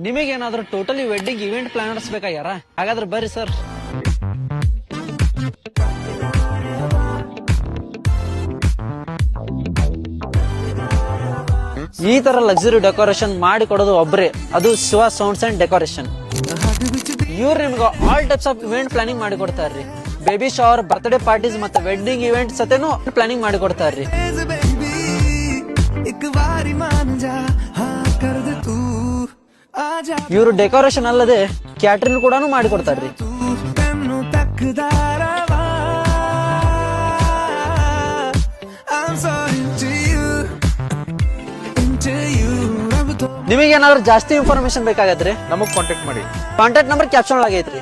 ನಿಮಗೇನಾದ್ರೂ totally wedding event planners ಬೇಕಾಗ್ಯಾರ? ಹಾಗಾದ್ರೆ ಬರ್ರಿ sir. ಈ ತರ ಲಕ್ಸುರಿ ಡೆಕೋರೇಷನ್ ಮಾಡಿ ಕೊಡೋದು ಒಬ್ರೆ, ಅದು ಶಿವ ಸೌಂಡ್ಸ್ ಅಂಡ್ ಡೆಕೋರೇಷನ್. ಇವ್ರು ನಿಮ್ಗೆ all types of event planning ಮಾಡಿ ಕೊಡ್ತಾರ್ರಿ. ಬೇಬಿ ಶವರ್, ಬರ್ತ್ಡೇ ಪಾರ್ಟೀಸ್ ಮತ್ತೆ ವೆಡ್ಡಿಂಗ್ ಇವೆಂಟ್ ಸತೇನು ಪ್ಲಾನಿಂಗ್ ಮಾಡಿ ಕೊಡ್ತಾರ್ರಿ. ಇವರು ಡೆಕೋರೇಷನ್ ಅಲ್ಲದೆ ಕ್ಯಾಟರಿಂಗ್ ಕೂಡ ಮಾಡಿ ಕೊಡ್ತಾರ್ರಿ. ನಿಮಗೇನಾದ್ರೂ ಜಾಸ್ತಿ ಇನ್ಫಾರ್ಮೇಶನ್ ಬೇಕಾಗತ್ರಿ, ನಮಗ್ ಕಾಂಟ್ಯಾಕ್ಟ್ ಮಾಡಿ. ಕಾಂಟ್ಯಾಕ್ಟ್ ನಂಬರ್ ಕ್ಯಾಪ್ಷನ್ ಆಗೈತ್ರಿ.